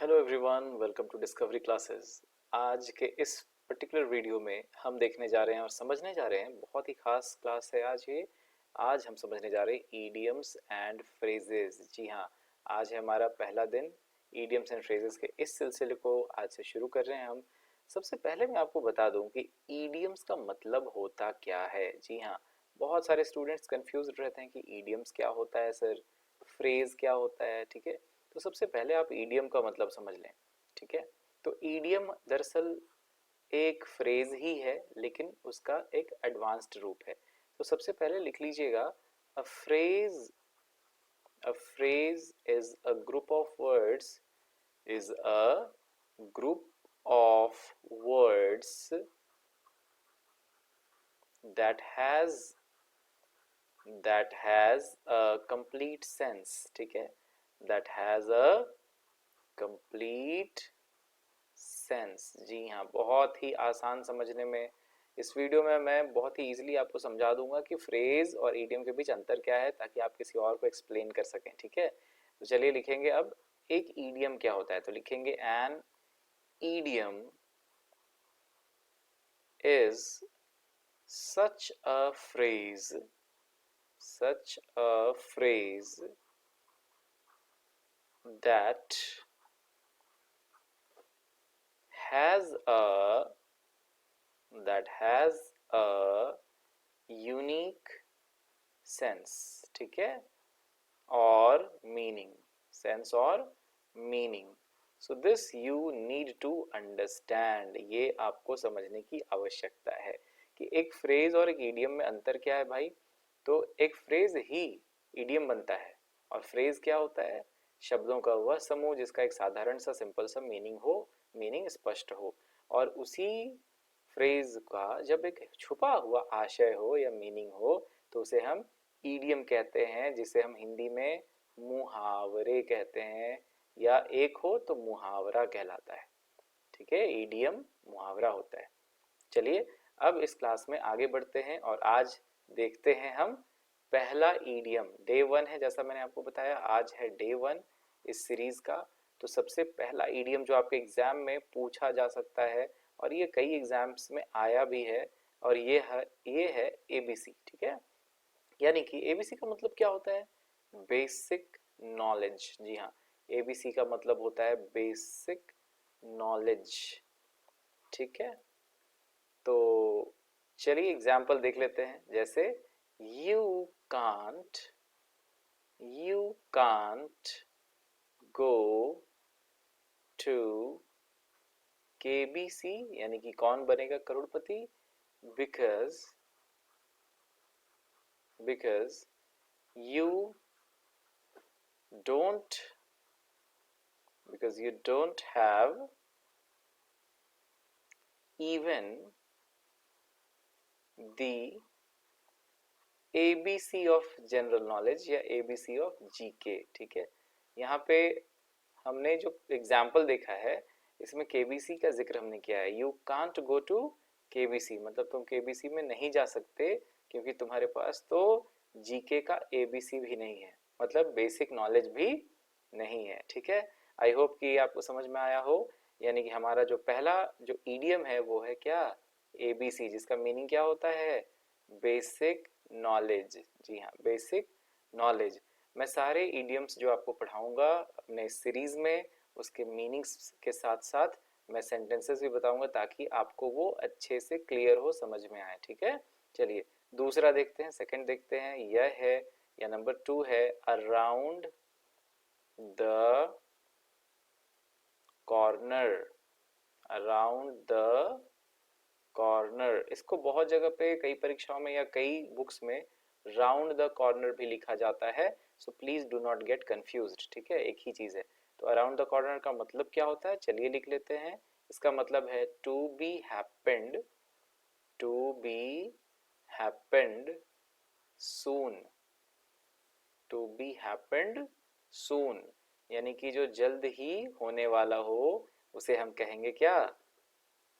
Hello everyone, welcome to Discovery Classes. आज के इस पर्टिकुलर वीडियो में हम देखने जा रहे हैं और समझने जा रहे हैं, बहुत ही खास क्लास है आज ये। आज हम समझने जा रहे हैं ईडियम्स एंड फ्रेजेस। जी हाँ, आज है हमारा पहला दिन। ईडियम्स एंड फ्रेजेस के इस सिलसिले को आज से शुरू कर रहे हैं हम। सबसे पहले मैं आपको बता दूं कि ईडियम्स का मतलब होता क्या है। जी हाँ, बहुत सारे स्टूडेंट्स कंफ्यूज रहते हैं कि ईडियम्स क्या होता है सर, फ्रेज क्या होता है। ठीक है, तो सबसे पहले आप ईडियम का मतलब समझ लें। ठीक है, तो ईडियम दरअसल एक फ्रेज ही है, लेकिन उसका एक एडवांस्ड रूप है। तो सबसे पहले लिख लीजिएगा, a phrase, a phrase is a group of words, is a group of words that has a complete sense. ठीक है, that has a complete sense. जी हाँ, बहुत ही आसान समझने में। इस वीडियो में मैं बहुत ही इजीली आपको समझा दूंगा कि फ्रेज और ईडियम के बीच अंतर क्या है, ताकि आप किसी और को एक्सप्लेन कर सकें। ठीक है, तो चलिए लिखेंगे अब एक ईडियम क्या होता है। तो लिखेंगे an idiom is such a phrase, such a phrase that has a unique sense. ठीक है, और मीनिंग, सेंस और meaning. So this you need to understand, ये आपको समझने की आवश्यकता है कि एक फ्रेज और एक ईडियम में अंतर क्या है भाई। तो एक फ्रेज ही ईडियम बनता है, और फ्रेज क्या होता है, शब्दों का वह समूह जिसका एक साधारण सा सिंपल सा मीनिंग हो, मीनिंग स्पष्ट हो। और उसी फ्रेज का जब एक छुपा हुआ आशय हो या मीनिंग हो, तो उसे हम ईडियम कहते हैं, जिसे हम हिंदी में मुहावरे कहते हैं, या एक हो तो मुहावरा कहलाता है। ठीक है, ईडियम मुहावरा होता है। चलिए अब इस क्लास में आगे बढ़ते हैं और आज देखते हैं हम पहला ईडियम। डे 1 है, जैसा मैंने आपको बताया, आज है डे 1 इस सीरीज का। तो सबसे पहला ईडियम जो आपके एग्जाम में पूछा जा सकता है, और ये कई एग्जाम्स में आया भी है, और ये है एबीसी। ठीक है, यानी कि एबीसी का मतलब क्या होता है, बेसिक नॉलेज। जी हाँ, एबीसी का मतलब होता है बेसिक नॉलेज। ठीक है, तो चलिए एग्जाम्पल देख लेते हैं। जैसे you can't you can't go to KBC, यानी कि Kaun Banega Crorepati, because you don't you don't have even the ABC of general knowledge या ABC of जीके। ठीक है, यहाँ पे हमने जो एग्जाम्पल देखा है, इसमें केबीसी का जिक्र हमने किया है। You can't go to KBC, मतलब तुम केबीसी में नहीं जा सकते, क्योंकि तुम्हारे पास तो जीके का एबीसी भी नहीं है, मतलब बेसिक नॉलेज भी नहीं है। ठीक है, आई होप कि आपको समझ में आया हो। यानी कि हमारा जो पहला जो ईडियम है वो है क्या, एबीसी, जिसका मीनिंग क्या होता है, बेसिक नॉलेज। जी हाँ, बेसिक नॉलेज। मैं सारे ईडियम्स जो आपको पढ़ाऊंगा अपने इस सीरीज में, उसके मीनिंग्स के साथ साथ मैं सेंटेंसेस भी बताऊंगा, ताकि आपको वो अच्छे से क्लियर हो, समझ में आए। ठीक है, चलिए दूसरा देखते हैं, सेकंड देखते हैं। यह है, या नंबर 2 है, around the corner. Around the corner, इसको बहुत जगह पे कई परीक्षाओं में या कई बुक्स में राउंड द कॉर्नर भी लिखा जाता है। So please do not gate confused. ठीक है, एक ही चीज है। तो अराउंड द कॉर्नर का मतलब क्या होता है, चलिए लिख लेते हैं। इसका मतलब है to be happened, to be happened soon, to be happened soon, यानी कि जो जल्द ही होने वाला हो, उसे हम कहेंगे क्या,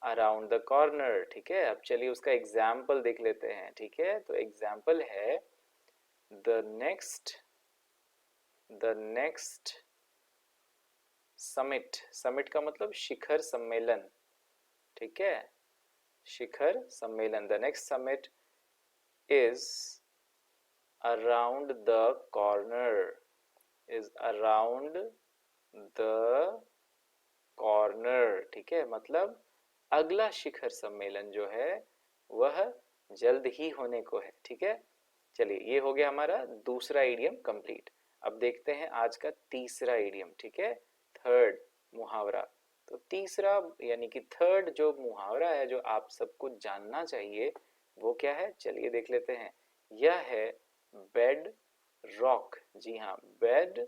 अराउंड द कॉर्नर। ठीक है, अब चलिए उसका एग्जाम्पल देख लेते हैं। ठीक है, तो एग्जाम्पल है, द नेक्स्ट समिट, समिट का मतलब शिखर सम्मेलन, ठीक है, शिखर सम्मेलन। The next summit is around the corner, is around the corner, ठीक है, मतलब अगला शिखर सम्मेलन जो है वह जल्द ही होने को है, ठीक है। चलिए ये हो गया हमारा दूसरा इडियम कंप्लीट। अब देखते हैं आज का तीसरा इडियम, ठीक है, थर्ड मुहावरा। तो तीसरा यानी कि थर्ड जो मुहावरा है जो आप सबको जानना चाहिए वो क्या है, चलिए देख लेते हैं। यह है बेड रॉक, जी हाँ, बेड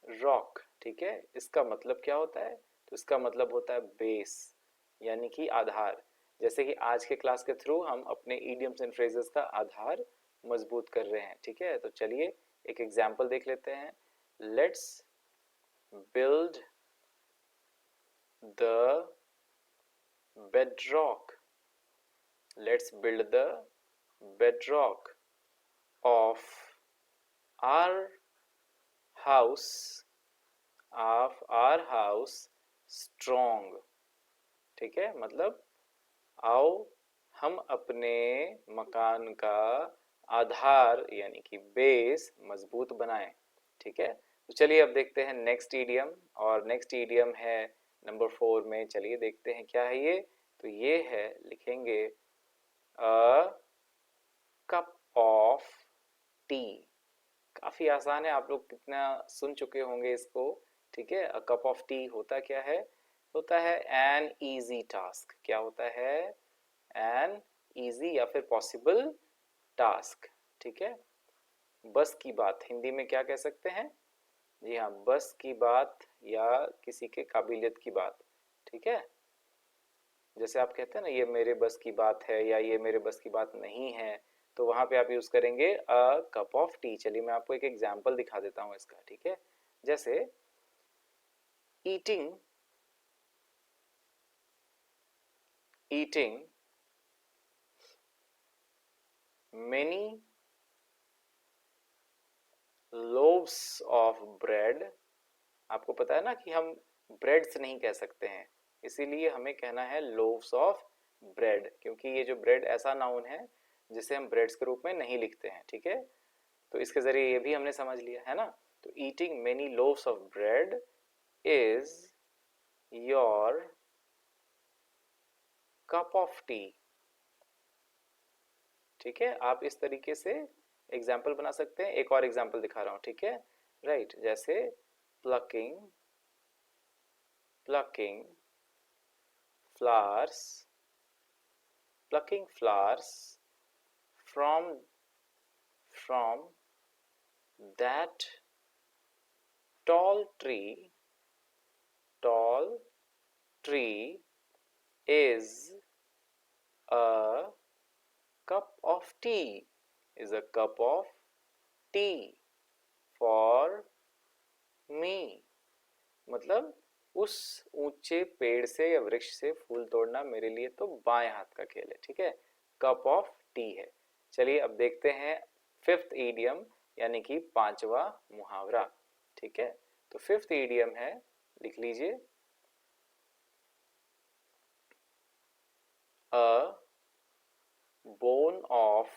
रॉक, ठीक है। इसका मतलब क्या होता है, तो इसका मतलब होता है बेस, यानी कि आधार। जैसे कि आज के क्लास के थ्रू हम अपने इडियम्स एंड फ्रेजेस का आधार मजबूत कर रहे हैं, ठीक है। तो चलिए एक एग्जांपल देख लेते हैं। Let's build the bedrock, let's build the bedrock of our house, of our house strong, ठीक है, मतलब आओ हम अपने मकान का आधार यानी कि बेस मजबूत बनाएं, ठीक है। तो चलिए अब देखते हैं नेक्स्ट ईडियम, और नेक्स्ट ईडियम है नंबर 4 में। चलिए देखते हैं क्या है ये। तो ये है, लिखेंगे अ कप ऑफ टी। काफी आसान है, आप लोग कितना सुन चुके होंगे इसको, ठीक है। अ कप ऑफ टी होता क्या है, होता है एन इजी टास्क। क्या होता है, एन इजी या फिर पॉसिबल टास्क, ठीक है। बस की बात हिंदी में क्या कह सकते हैं, जी हाँ, बस की बात या किसी के काबिलियत की बात, ठीक है। जैसे आप कहते हैं ना ये मेरे बस की बात है या ये मेरे बस की बात नहीं है, तो वहां पे आप यूज करेंगे अ कप ऑफ टी। चलिए मैं आपको एक एग्जांपल दिखा देता हूँ इसका, ठीक है। जैसे eating, eating many loaves of bread, आपको पता है ना कि हम ब्रेड्स नहीं कह सकते हैं, इसीलिए हमें कहना है loaves of bread, क्योंकि ये जो ब्रेड ऐसा नाउन है जिसे हम ब्रेड्स के रूप में नहीं लिखते हैं, ठीक है। तो इसके जरिए ये भी हमने समझ लिया है ना। तो eating many loaves of bread is your cup of tea, ठीक है। आप इस तरीके से एग्जाम्पल बना सकते हैं। एक और एग्जाम्पल दिखा रहा हूं, ठीक है, राइट। जैसे plucking, plucking flowers, plucking flowers from that tall tree, tall tree is a cup of tea, is a cup of tea for me, मतलब उस ऊंचे पेड़ से या वृक्ष से फूल तोड़ना मेरे लिए तो बाएं हाथ का खेल है, ठीक है। कप ऑफ टी है। चलिए अब देखते हैं फिफ्थ ईडियम यानी कि पांचवा मुहावरा, ठीक है। तो फिफ्थ ईडियम है, लिख लीजिए, a bone of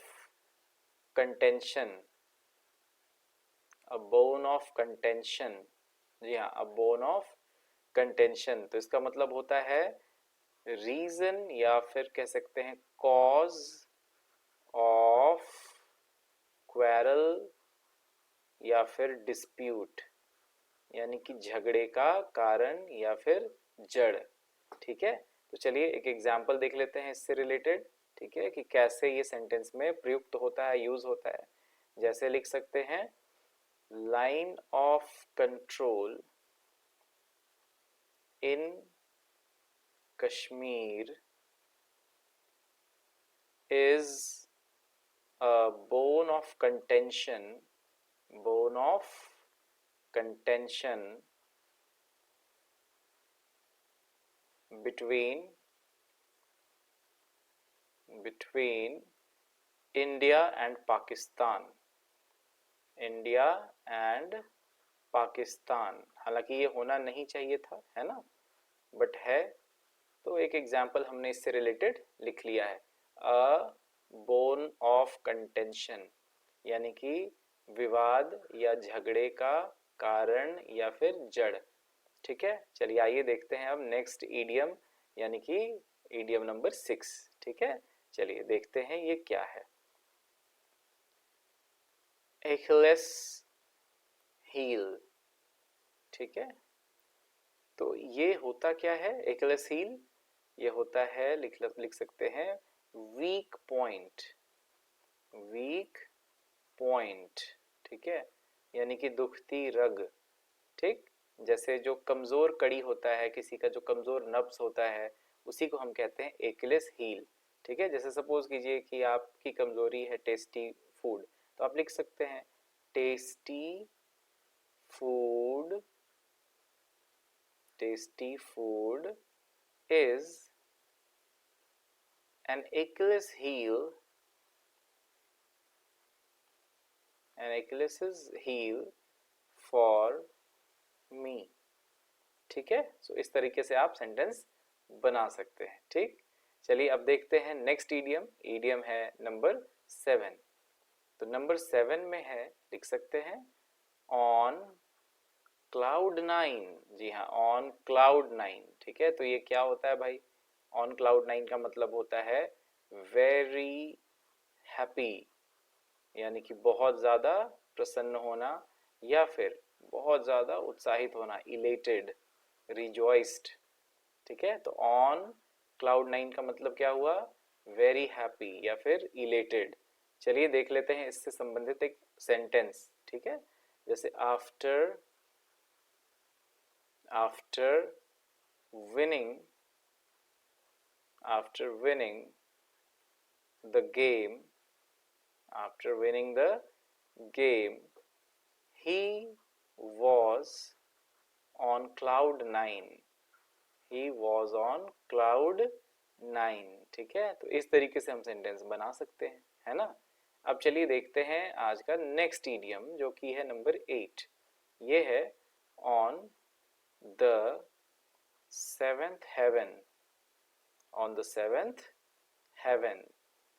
contention, a bone of contention, जी हाँ, अ बोन ऑफ कंटेंशन। तो इसका मतलब होता है रीजन या फिर कह सकते हैं कॉज ऑफ क्वेरल या फिर डिस्प्यूट, यानी कि झगड़े का कारण या फिर जड़, ठीक है। तो चलिए एक एग्जांपल देख लेते हैं इससे रिलेटेड, ठीक है, कि कैसे ये सेंटेंस में प्रयुक्त होता है, यूज होता है। जैसे लिख सकते हैं line of control in Kashmir is a bone of contention, bone of contention between India and Pakistan, India and Pakistan. हालांकि ये होना नहीं चाहिए था, है ना, बट है, तो एक एग्जाम्पल हमने इससे रिलेटेड लिख लिया है। अ बोन ऑफ कंटेंशन, यानी कि विवाद या झगड़े का कारण या फिर जड़। ठीक है, चलिए आइए देखते हैं अब नेक्स्ट ईडियम, यानी कि ईडियम नंबर 6। ठीक है, चलिए देखते हैं ये क्या है। एखिलेस हील। ठीक है, तो ये होता क्या है एखिलेस हील? ये होता है, लिख सकते हैं वीक पॉइंट, वीक पॉइंट। ठीक है, यानी कि दुखती रग। ठीक, जैसे जो कमजोर कड़ी होता है, किसी का जो कमजोर नब्ज होता है, उसी को हम कहते हैं एकिलेस हील। ठीक है, जैसे सपोज कीजिए कि आपकी कमजोरी है टेस्टी फूड, तो आप लिख सकते हैं tasty food, tasty food is an Achilles heel, an Achilles heel for me। ठीक है, सो इस तरीके से आप सेंटेंस बना सकते हैं। ठीक, चलिए अब देखते हैं नेक्स्ट ईडियम। ईडियम है नंबर 7। तो नंबर 7 में है, लिख सकते हैं ऑन क्लाउड 9। जी हाँ, ऑन क्लाउड 9। ठीक है, तो ये क्या होता है भाई? ऑन क्लाउड 9 का मतलब होता है वेरी हैप्पी, यानी कि बहुत ज़्यादा प्रसन्न होना या फिर बहुत ज़्यादा उत्साहित होना, इलेटेड, रिजॉइस्ड। ठीक है, तो ऑन क्लाउड 9 का मतलब क्या हुआ? वेरी हैप्पी या फिर इलेटेड। चलिए देख लेते हैं इससे संबंधित एक सेंटेंस। ठीक है, जैसे after after winning, after winning the game, after winning the game, he was on cloud 9, he was on cloud 9। ठीक है, तो इस तरीके से हम सेंटेंस बना सकते हैं, है ना। अब चलिए देखते हैं आज का नेक्स्ट ईडियम, जो कि है नंबर 8। ये है on the seventh heaven, on the seventh heaven.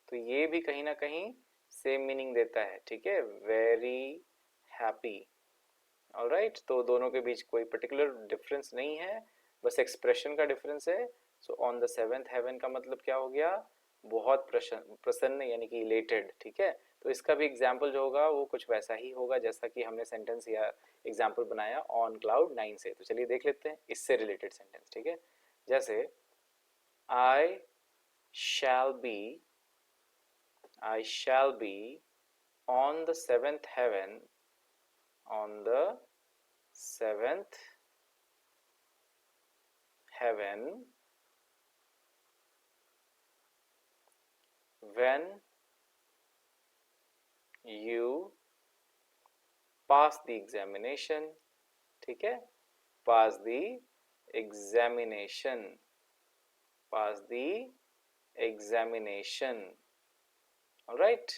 तो ये भी कहीं ना कहीं सेम मीनिंग देता है। ठीक है, वेरी हैप्पी। ऑलराइट, तो दोनों के बीच कोई पर्टिकुलर डिफरेंस नहीं है, बस एक्सप्रेशन का डिफरेंस है। So on the seventh heaven का मतलब क्या हो गया? बहुत प्रसन्न, यानी कि इलेटेड। ठीक है, तो इसका भी एग्जाम्पल जो होगा वो कुछ वैसा ही होगा जैसा कि हमने सेंटेंस या एग्जाम्पल बनाया ऑन क्लाउड 9 से। तो चलिए देख लेते हैं इससे रिलेटेड सेंटेंस। ठीक है, जैसे I shall be, I shall be on the seventh heaven, on the seventh heaven when you pass the examination। ठीक है, pass the examination, pass the examination। Alright,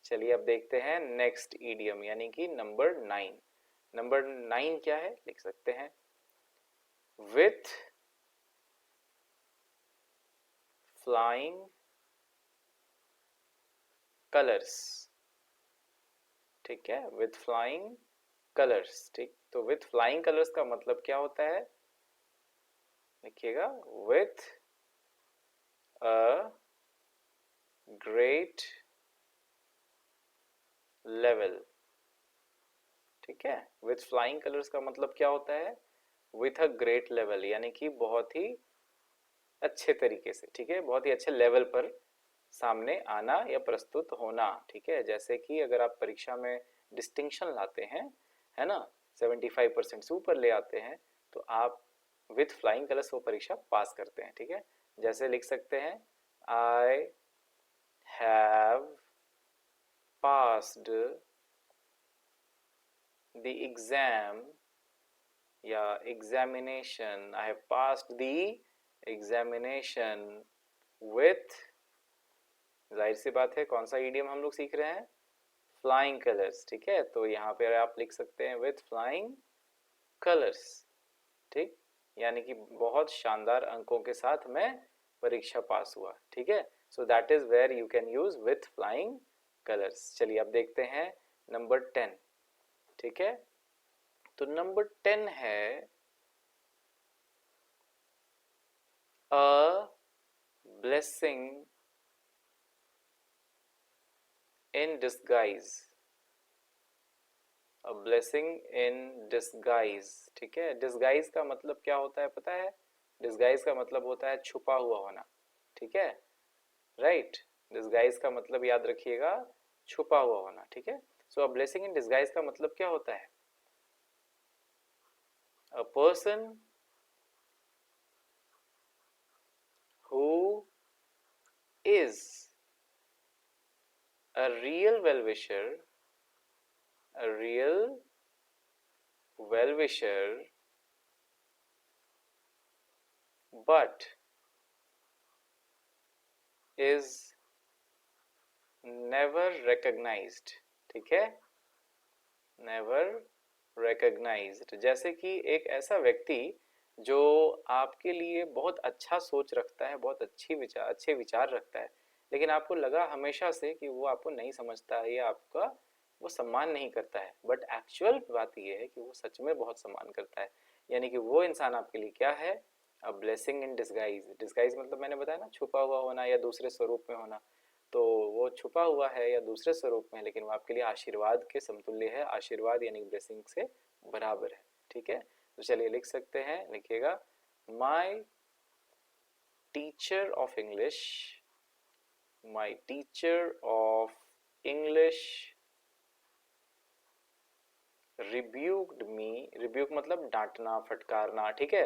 चलिए अब देखते हैं नेक्स्ट ईडियम, यानी कि नंबर 9। नंबर 9 क्या है? लिख सकते हैं with flying colors। ठीक है, with flying colors। ठीक, तो with flying colors का मतलब क्या होता है? लिखिएगा with a great level। ठीक है, with flying colors का मतलब क्या होता है? with a great level, यानी कि बहुत ही अच्छे तरीके से। ठीक है, बहुत ही अच्छे लेवल पर सामने आना या प्रस्तुत होना। ठीक है, जैसे कि अगर आप परीक्षा में डिस्टिंक्शन लाते हैं, है ना, 75% से ऊपर ले आते हैं, तो आप विथ फ्लाइंग कलर्स वो परीक्षा पास करते हैं। ठीक है, जैसे लिख सकते हैं I have passed the exam या examination, I have passed the examination with, जाहिर सी बात है कौन सा ईडियम हम लोग सीख रहे हैं? Flying colours. ठीक है, तो यहाँ पे आप लिख सकते हैं विथ फ्लाइंग कलर्स, ठीक, यानी कि बहुत शानदार अंकों के साथ मैं परीक्षा पास हुआ, ठीक है। So that is where you can use with flying colours. चलिए अब देखते हैं नंबर 10, ठीक है। तो नंबर 10 है a blessing in disguise, a blessing in disguise, ठीक है। डिस्गाइज का मतलब क्या होता है पता है? डिस्गाइज का मतलब होता है छुपा हुआ होना, ठीक है, राइट। डिस्गाइज का मतलब याद रखिएगा, छुपा हुआ होना, ठीक है। सो अ ब्लेसिंग इन डिस्गाइज का मतलब क्या होता है? A person who is a real well-wisher, a real well-wisher, but is never recognized, ठीक है, never recognized। जैसे कि एक ऐसा व्यक्ति जो आपके लिए बहुत अच्छा सोच रखता है, बहुत अच्छे विचार रखता है, लेकिन आपको लगा हमेशा से कि वो आपको नहीं समझता है या आपका वो सम्मान नहीं करता है, बट एक्चुअल बात ये है कि वो सच में बहुत सम्मान करता है। यानी कि वो इंसान आपके लिए क्या है? A blessing in disguise. Disguise मतलब मैंने बताया ना, छुपा हुआ होना या दूसरे स्वरूप में होना। तो वो छुपा हुआ है या दूसरे स्वरूप में, लेकिन वो आपके लिए आशीर्वाद के समतुल्य है, आशीर्वाद यानी ब्लेसिंग से बराबर है, ठीक है। तो चलिए लिख सकते हैं, लिखिएगा, my teacher of English, my teacher of English rebuked me, rebuke मतलब डांटना, फटकारना, ठीक है,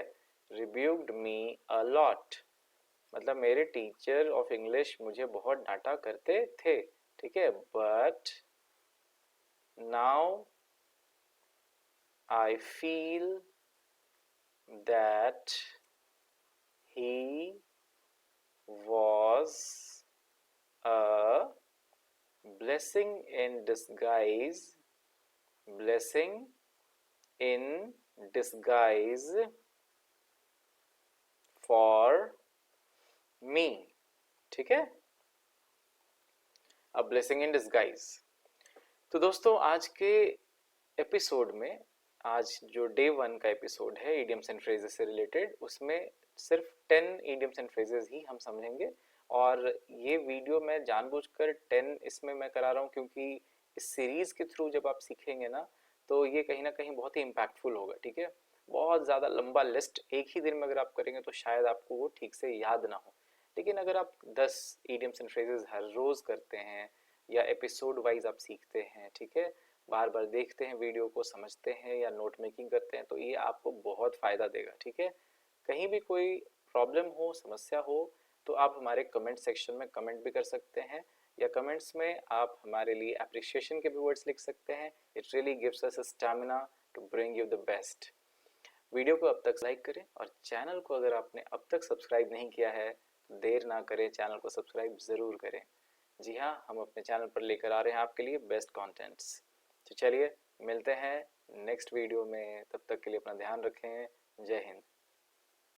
rebuked me a lot, मतलब मेरे टीचर ऑफ इंग्लिश मुझे बहुत डांटा करते थे, ठीक है। But now I feel that he was a blessing in disguise, blessing in disguise for me, ठीक है, a blessing in disguise। तो दोस्तों आज के एपिसोड में, आज जो डे 1 का एपिसोड है इडियम्स एंड फ्रेजेस से रिलेटेड, उसमें सिर्फ 10 इडियम्स एंड फ्रेजेस ही हम समझेंगे। और ये वीडियो मैं जानबूझकर 10 इसमें मैं करा रहा हूँ क्योंकि इस सीरीज के थ्रू जब आप सीखेंगे ना, तो ये कहीं ना कहीं बहुत ही इम्पैक्टफुल होगा, ठीक है। बहुत ज़्यादा लंबा लिस्ट एक ही दिन में अगर आप करेंगे तो शायद आपको वो ठीक से याद ना हो, लेकिन अगर आप 10 इडियम्स एंड फ्रेजेस हर रोज़ करते हैं या एपिसोड वाइज आप सीखते हैं, ठीक है, बार बार देखते हैं वीडियो को, समझते हैं या नोट मेकिंग करते हैं, तो ये आपको बहुत फ़ायदा देगा, ठीक है। कहीं भी कोई प्रॉब्लम हो, समस्या हो, तो आप हमारे कमेंट सेक्शन में कमेंट भी कर सकते हैं, या कमेंट्स में आप हमारे लिए अप्रिशिएशन के भी वर्ड्स लिख सकते हैं। It really gives us stamina to bring you the best. Video को अब तक लाइक करें और चैनल को अगर आपने अब तक सब्सक्राइब नहीं किया है तो देर ना करें, चैनल को सब्सक्राइब ज़रूर करें। जी हाँ, हम अपने चैनल पर लेकर आ रहे हैं आपके लिए बेस्ट कंटेंट्स। तो चलिए मिलते हैं नेक्स्ट वीडियो में, तब तक के लिए अपना ध्यान रखें। जय हिंद।